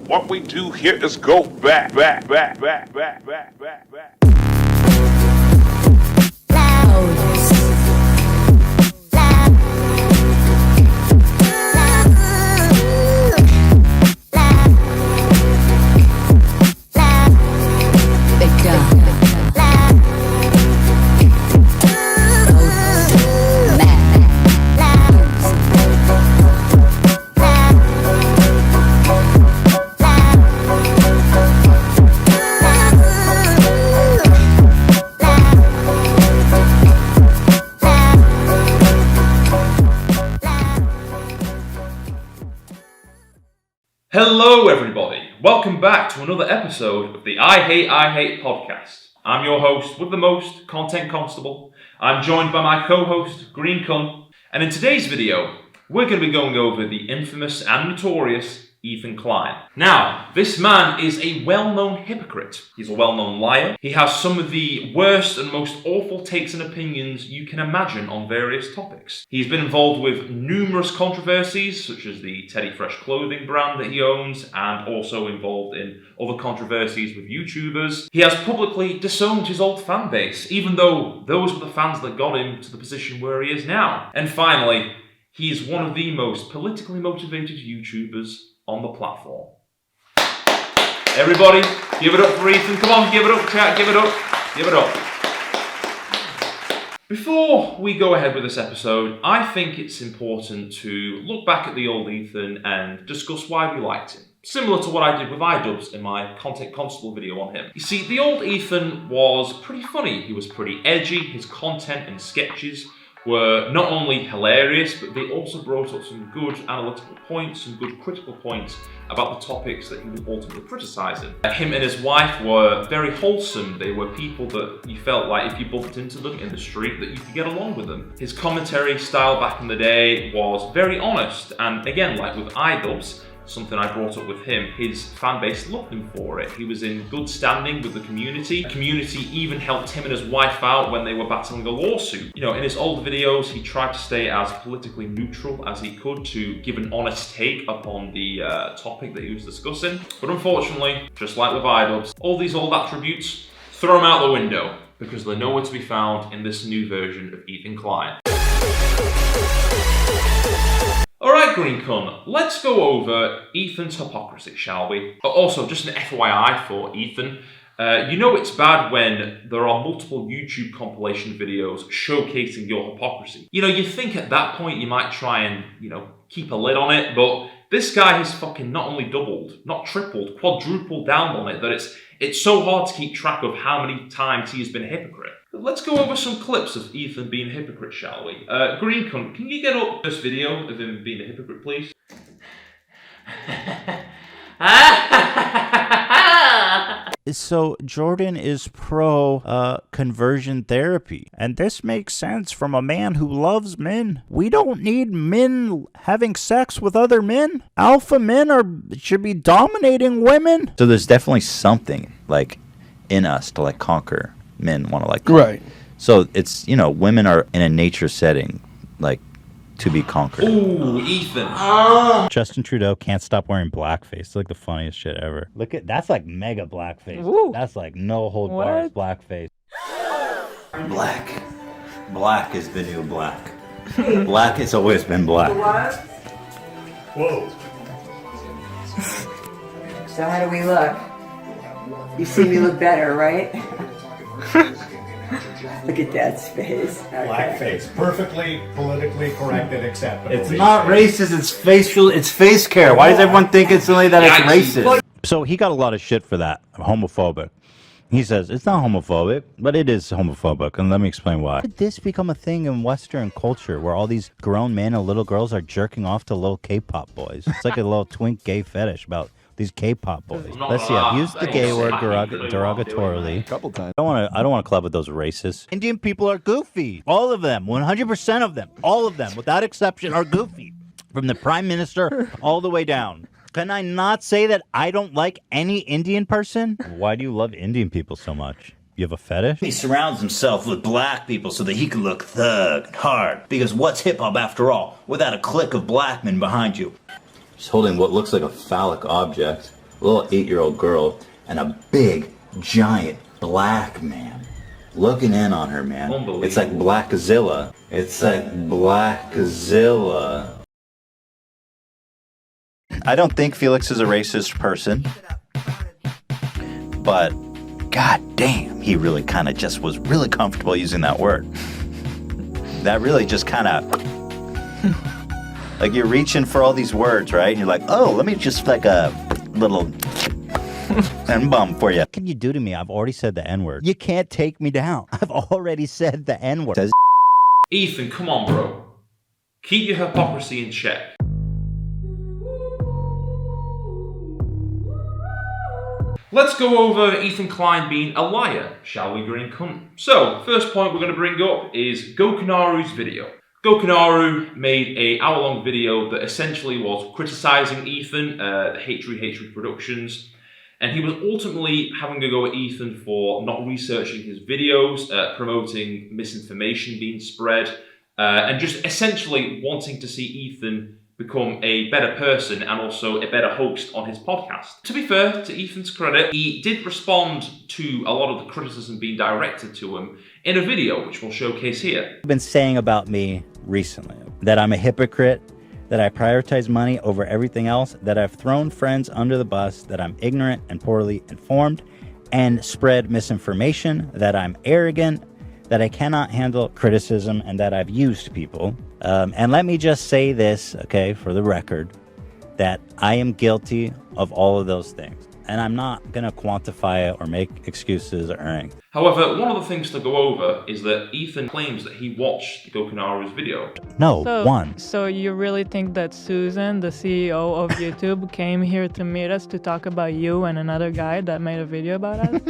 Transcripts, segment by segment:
What we do here is go back. Hello everybody, welcome back to another episode of the I Hate podcast. I'm your host with the most, Content Constable. I'm joined by my co-host, Green Kun, and in today's video, we're going to be going over the infamous and notorious Ethan Klein. Now, this man is a well-known hypocrite. He's a well-known liar. He has some of the worst and most awful takes and opinions you can imagine on various topics. He's been involved with numerous controversies, such as the Teddy Fresh clothing brand that he owns, and also involved in other controversies with YouTubers. He has publicly disowned his old fan base, even though those were the fans that got him to the position where he is now. And finally, he is one of the most politically motivated YouTubers on the platform. Everybody, give it up for Ethan. Come on, give it up, chat, give it up. Give it up. Before we go ahead with this episode, I think it's important to look back at the old Ethan and discuss why we liked him. Similar to what I did with iDubbbz in my Content Constable video on him. You see, the old Ethan was pretty funny. He was pretty edgy. His content and sketches were not only hilarious, but they also brought up some good analytical points, some good critical points about the topics that he was ultimately criticising. Him and his wife were very wholesome. They were people that you felt like if you bumped into them in the street that you could get along with them. His commentary style back in the day was very honest, and again, like with iDubbbz, something I brought up with him, his fan base loved him for it. He was in good standing with the community. The community even helped him and his wife out when they were battling a lawsuit. You know, in his old videos, he tried to stay as politically neutral as he could to give an honest take upon the topic that he was discussing. But unfortunately, just like with iDubbbz, all these old attributes, throw them out the window because they're nowhere to be found in this new version of Ethan Klein. Alright, Green Kun, let's go over Ethan's hypocrisy, shall we? Also, just an FYI for Ethan, you know it's bad when there are multiple YouTube compilation videos showcasing your hypocrisy. You know, you think at that point you might try and, keep a lid on it, but this guy has fucking not only doubled, not tripled, quadrupled down on it, that it's so hard to keep track of how many times he has been a hypocrite. Let's go over some clips of Ethan being a hypocrite, shall we? Green Cunt, can you get up this video of him being a hypocrite, please? So Jordan is pro conversion therapy, and this makes sense from a man who loves men. We don't need men having sex with other men. Alpha men should be dominating women. So there's definitely something like in us to like conquer men want to like conquer. Right. So it's women are in a nature setting like to be conquered. Ooh, Ethan. Justin Trudeau can't stop wearing blackface. It's like the funniest shit ever. Look at that's like mega blackface. Ooh. That's like no hold bars blackface. Black is the new black. Black has always been black. Whoa. So how do we look? You see me look better, right? Look at Dad's face. Okay. Blackface. Perfectly politically correct and acceptable. It's not racist, it's face care. Why does everyone think it's only that it's racist? So he got a lot of shit for that. Homophobic. He says it's not homophobic, but it is homophobic, and let me explain why. How did this become a thing in Western culture where all these grown men and little girls are jerking off to little K-pop boys? It's like a little twink gay fetish about these K-pop boys. Let's see, I've used the gay word derogatorily. A couple times. I don't want to club with those racists. Indian people are goofy. All of them, 100% of them, all of them, without exception, are goofy. From the prime minister all the way down. Can I not say that I don't like any Indian person? Why do you love Indian people so much? You have a fetish? He surrounds himself with black people so that he can look thug and hard. Because what's hip-hop after all, without a clique of black men behind you? He's holding what looks like a phallic object. little 8-year-old girl, and a big, giant black man looking in on her, man. It's like Blackzilla. It's like Blackzilla. I don't think Felix is a racist person, but god damn, he really kind of just was really comfortable using that word. That really just kind of, like you're reaching for all these words, right? And you're like, oh, let me just like a little N-bomb for you. What can you do to me? I've already said the N-word. You can't take me down. I've already said the N-word. Ethan, come on, bro. Keep your hypocrisy in check. Let's go over Ethan Klein being a liar, shall we, green cunt? So, first point we're going to bring up is Gokanaru's video. Gokanaru made an hour-long video that essentially was criticising Ethan, the Hatred Productions, and he was ultimately having a go at Ethan for not researching his videos, promoting misinformation being spread, and just essentially wanting to see Ethan become a better person and also a better host on his podcast. To be fair, to Ethan's credit, he did respond to a lot of the criticism being directed to him in a video, which we'll showcase here. Been saying about me recently that I'm a hypocrite, that I prioritize money over everything else, that I've thrown friends under the bus, that I'm ignorant and poorly informed, and spread misinformation, that I'm arrogant, that I cannot handle criticism, and that I've used people. And let me just say this, okay, for the record, that I am guilty of all of those things. And I'm not going to quantify it or make excuses or anything. However, one of the things to go over is that Ethan claims that he watched Gokanaru's video. No, So you really think that Susan, the CEO of YouTube, came here to meet us to talk about you and another guy that made a video about us?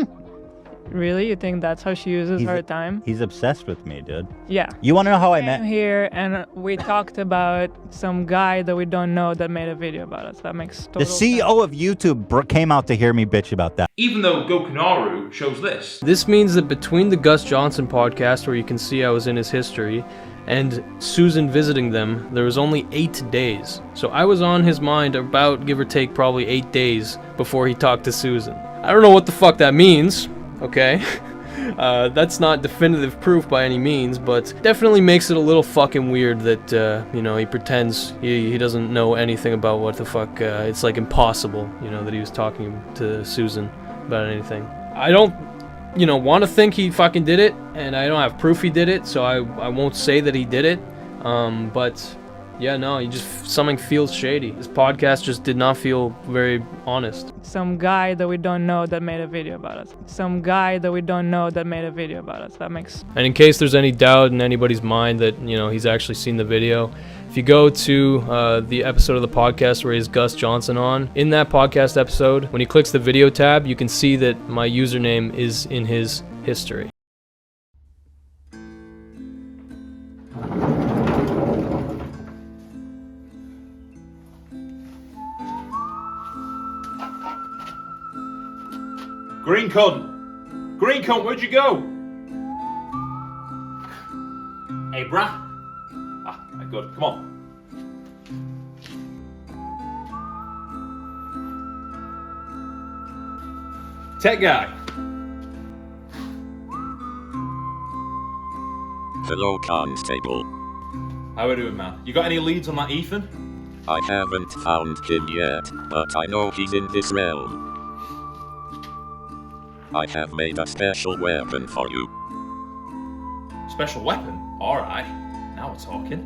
Really? You think that's how she uses her time? He's obsessed with me, dude. Yeah. You want to know how I met? Came here and we talked about some guy that we don't know that made a video about us. That makes total The CEO of YouTube came out to hear me bitch about that. Even though Gokanaru shows this. This means that between the Gus Johnson podcast, where you can see I was in his history, and Susan visiting them, there was only 8 days. So I was on his mind about, give or take, probably 8 days before he talked to Susan. I don't know what the fuck that means. Okay, that's not definitive proof by any means, but definitely makes it a little fucking weird that, you know, he pretends he doesn't know anything about what the fuck, it's like impossible, you know, that he was talking to Susan about anything. I don't, you know, want to think he fucking did it, and I don't have proof he did it, so I won't say that he did it, but yeah, no, something feels shady. This podcast just did not feel very honest. Some guy that we don't know that made a video about us. Some guy that we don't know that made a video about us. That makes... And in case there's any doubt in anybody's mind that, you know, he's actually seen the video, if you go to the episode of the podcast where he has Gus Johnson on, in that podcast episode, when he clicks the video tab, you can see that my username is in his history. Green cunt! Green cunt, where'd you go? Hey, bruh. Ah, good. Come on. Tech guy. Hello, Constable. How we doing, man? You got any leads on that Ethan? I haven't found him yet, but I know he's in this realm. I have made a special weapon for you. Special weapon? Alright. Now we're talking.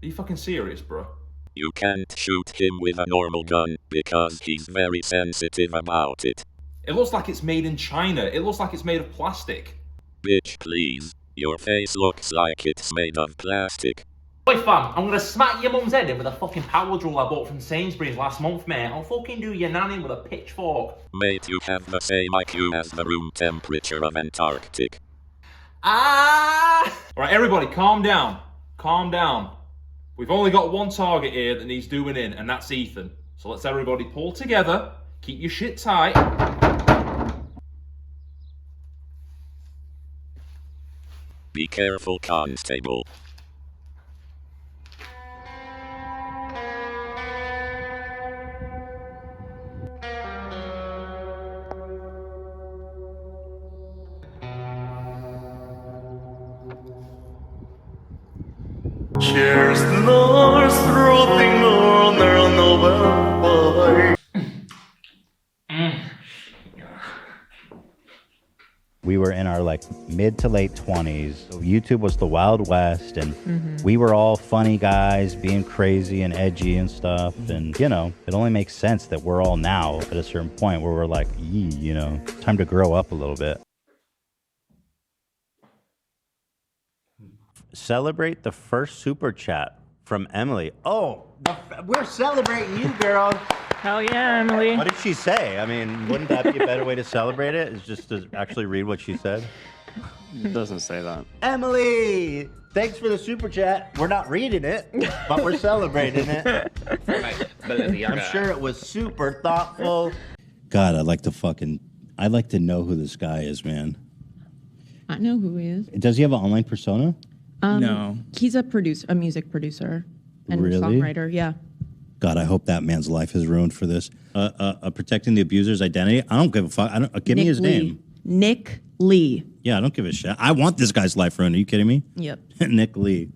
Are you fucking serious, bro? You can't shoot him with a normal gun, because he's very sensitive about it. It looks like it's made in China. It looks like it's made of plastic. Bitch, please. Your face looks like it's made of plastic. Oi fam, I'm gonna smack your mum's head in with a fucking power drill I bought from Sainsbury's last month, mate. I'll fucking do your nanny with a pitchfork. Mate, you have the same IQ as the room temperature of Antarctic. Ah! Alright, everybody, calm down. Calm down. We've only got one target here that needs doing in, and that's Ethan. So let's everybody pull together, keep your shit tight. Be careful, Constable. Cheers, Lars, throating on their Nobel. We were in our like mid to late 20s. YouTube was the Wild West, and we were all funny guys being crazy and edgy and stuff. And, you know, it only makes sense that we're all now at a certain point where we're like, you know, time to grow up a little bit. Celebrate the first super chat from Emily. Oh, we're celebrating you, girl. Hell yeah, Emily. What did she say? I mean, wouldn't that be a better way to celebrate it? Is just to actually read what she said? It doesn't say that. Emily, thanks for the super chat. We're not reading it, but we're celebrating it. I'm sure it was super thoughtful. God, I'd like to know who this guy is, man. I know who he is. Does he have an online persona? No. He's a music producer and Really? songwriter. Yeah. God, I hope that man's life is ruined for this. Protecting the abuser's identity. I don't give a fuck. Give me his name. Nick Lee. Yeah, I don't give a shit. I want this guy's life ruined. Are you kidding me? Yep. Nick Lee.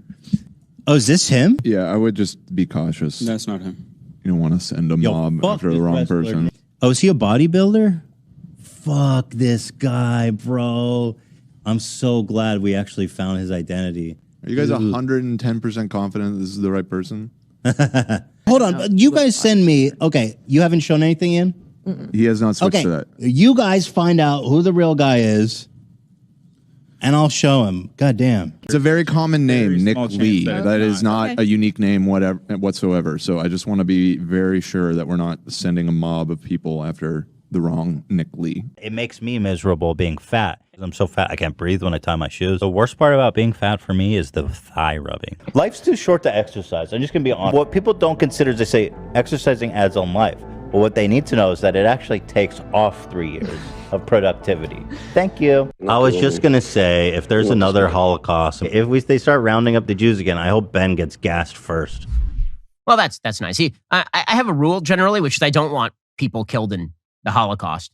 Oh, is this him? Yeah, I would just be cautious. That's not him. You don't want to send a mob fuck after the this wrong wrestler. person. Oh, is he a bodybuilder? Fuck this guy, bro. I'm so glad we actually found his identity. Are you guys 110% confident this is the right person? Hold on. You guys send me. Okay, you haven't shown anything in? He has not switched Okay, to that. you guys find out who the real guy is, and I'll show him. God damn. It's a very common name, Nick small chance Lee. that it's That is not Okay. a unique name whatsoever. So I just want to be very sure that we're not sending a mob of people after the wrong Nick Lee. It makes me miserable being fat. I'm so fat I can't breathe when I tie my shoes. The worst part about being fat for me is the thigh rubbing. Life's too short to exercise. I'm just gonna be honest. What people don't consider is they say exercising adds on life. But what they need to know is that it actually takes off 3 years of productivity. Thank you. I was just gonna say, if there's another Holocaust, if they start rounding up the Jews again, I hope Ben gets gassed first. Well, that's nice. See, I have a rule generally, which is I don't want people killed in the Holocaust.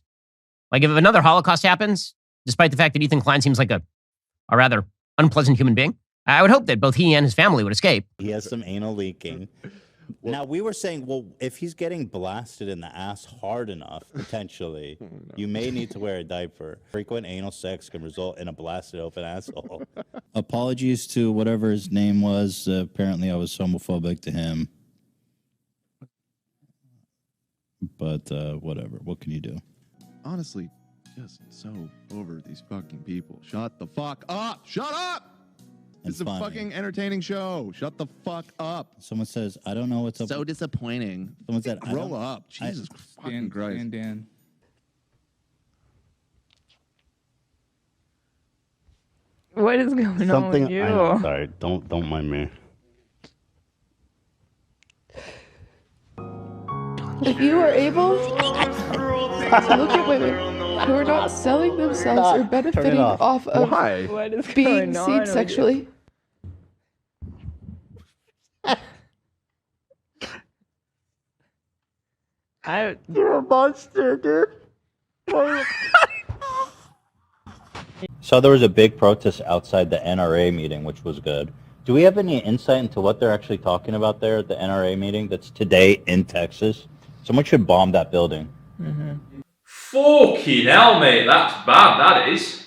Like if another Holocaust happens, despite the fact that Ethan Klein seems like a rather unpleasant human being, I would hope that both he and his family would escape. He has some anal leaking. Now, we were saying, well, if he's getting blasted in the ass hard enough, potentially, you may need to wear a diaper. Frequent anal sex can result in a blasted open asshole. Apologies to whatever his name was. Apparently, I was homophobic to him. But whatever. What can you do? Honestly, just so over these fucking people. Shut the fuck up! Shut up! It's a fucking entertaining show. Shut the fuck up. Someone says, I don't know what's up. So disappointing. Someone said, grow up. Jesus fucking Christ. Dan. What is going on with you? I know, sorry, don't mind me. If you are able to look at women who are not selling themselves or benefiting off of being seen sexually, You're a monster, dude. So there was a big protest outside the NRA meeting, which was good. Do we have any insight into what they're actually talking about there at the NRA meeting that's today in Texas? Someone should bomb that building. Fucking hell, mate, that's bad, that is.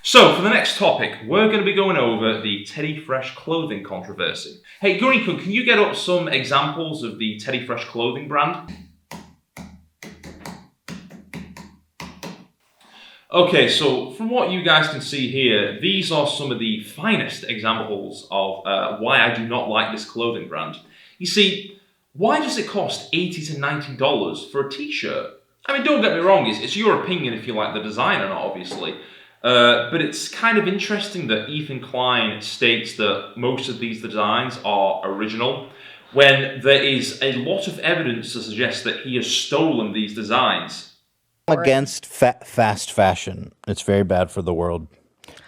So, for the next topic, we're going to be going over the Teddy Fresh clothing controversy. Hey, Gurikun, can you get up some examples of the Teddy Fresh clothing brand? Okay, so from what you guys can see here, these are some of the finest examples of why I do not like this clothing brand. You see, why does it cost $80 to $90 for a t-shirt? I mean, don't get me wrong, it's your opinion if you like the design or not, obviously. But it's kind of interesting that Ethan Klein states that most of these designs are original, when there is a lot of evidence to suggest that he has stolen these designs. against fast fashion. It's very bad for the world.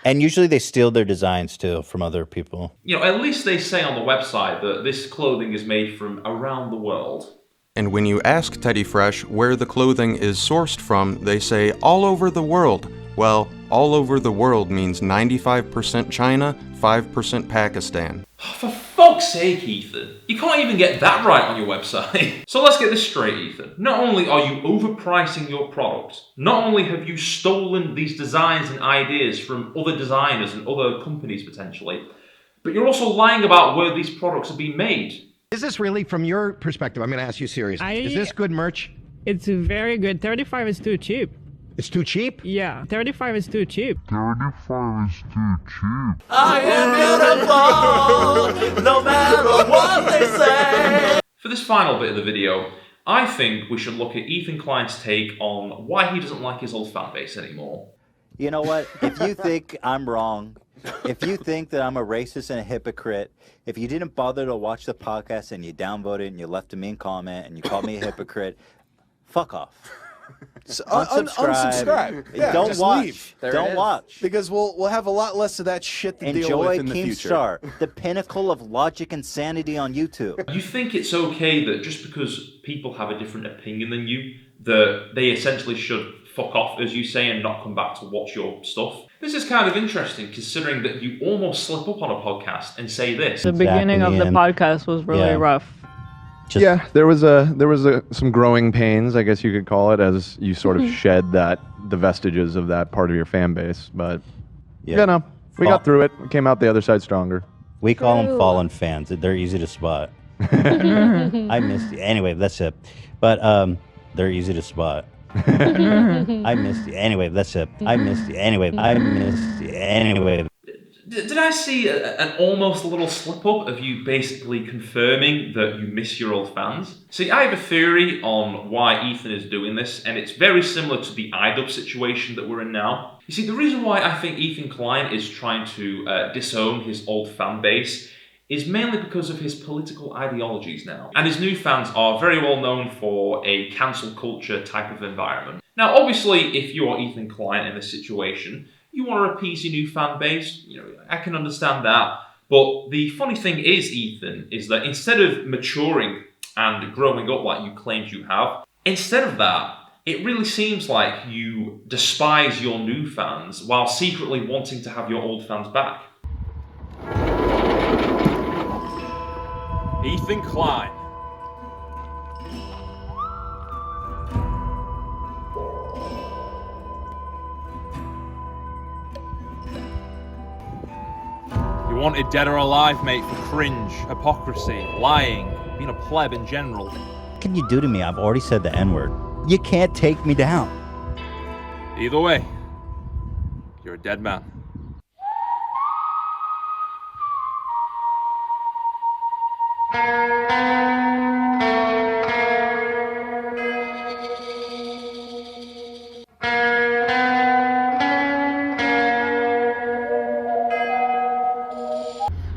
And usually they steal their designs too from other people. You know, at least they say on the website that this clothing is made from around the world. And when you ask Teddy Fresh where the clothing is sourced from, they say all over the world. Well, all over the world means 95% China, 5% Pakistan. For fuck's sake, Ethan. You can't even get that right on your website. So let's get this straight, Ethan. Not only are you overpricing your product, not only have you stolen these designs and ideas from other designers and other companies potentially, but you're also lying about where these products are being made. Is this really, from your perspective, I'm going to ask you seriously, is this good merch? It's very good. 35 is too cheap. It's too cheap? Yeah, 35 is too cheap. 35 is too cheap. I am beautiful, no matter what they say. For this final bit of the video, I think we should look at Ethan Klein's take on why he doesn't like his old fan base anymore. You know what? If you think I'm wrong, if you think that I'm a racist and a hypocrite, if you didn't bother to watch the podcast and you downvoted and you left a mean comment and you called me a hypocrite, fuck off. Unsubscribe. Yeah, don't just watch. Leave. Don't watch. Because we'll have a lot less of that shit to deal with in the future. Keemstar, the pinnacle of logic and sanity on YouTube. You think it's okay that just because people have a different opinion than you, that they essentially should fuck off, as you say, and not come back to watch your stuff? This is kind of interesting, considering that you almost slip up on a podcast and say this. The beginning of the podcast was really rough. Yeah, there was some growing pains, I guess you could call it, as you sort of shed the vestiges of that part of your fan base. But we got through it. We came out the other side stronger. We call them fallen fans. They're easy to spot. I missed you. Anyway, that's it. But they're easy to spot. I missed you. Anyway, that's it. I missed you. Anyway, I missed you. Anyway. Did I see an almost little slip up of you basically confirming that you miss your old fans? See, I have a theory on why Ethan is doing this, and it's very similar to the iDub situation that we're in now. You see, the reason why I think Ethan Klein is trying to disown his old fan base is mainly because of his political ideologies now. And his new fans are very well known for a cancel culture type of environment. Now, obviously, if you are Ethan Klein in this situation, you want to appease your new fan base. You know, I can understand that. But the funny thing is, Ethan, is that instead of maturing and growing up like you claimed you have, instead of that, it really seems like you despise your new fans while secretly wanting to have your old fans back. Ethan Klein. You wanted dead or alive, mate, for cringe, hypocrisy, lying, being a pleb in general. What can you do to me? I've already said the N-word. You can't take me down. Either way, you're a dead man.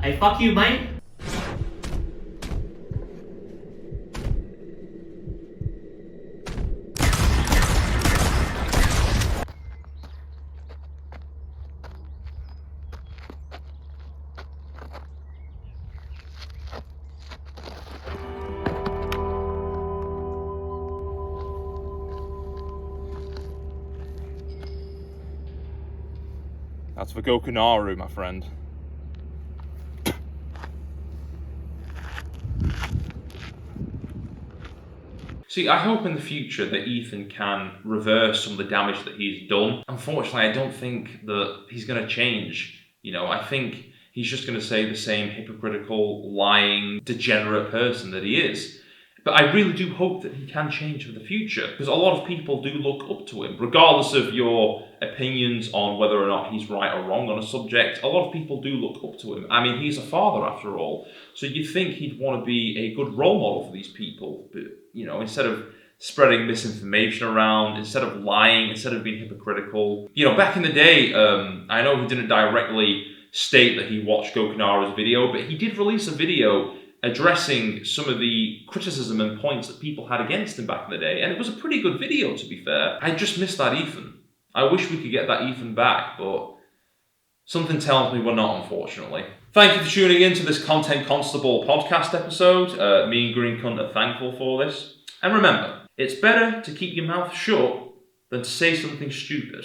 Hey, fuck you, mate. That's for Gokanaru, my friend. See, I hope in the future that Ethan can reverse some of the damage that he's done. Unfortunately, I don't think that he's going to change. You know, I think he's just going to say the same hypocritical, lying, degenerate person that he is. But I really do hope that he can change for the future, because a lot of people do look up to him, regardless of your opinions on whether or not he's right or wrong on a subject. A lot of people do look up to him. I mean, he's a father after all, so you'd think he'd want to be a good role model for these people. But, you know, instead of spreading misinformation around, instead of lying, instead of being hypocritical. You know, back in the day, I know he didn't directly state that he watched Gokanaru's video, but he did release a video addressing some of the criticism and points that people had against him back in the day, and it was a pretty good video, to be fair. I just missed that Ethan. I wish we could get that Ethan back, but something tells me we're not, unfortunately. Thank you for tuning in to this Content Constable podcast episode. Me and Green Cunt are thankful for this. And remember, it's better to keep your mouth shut than to say something stupid.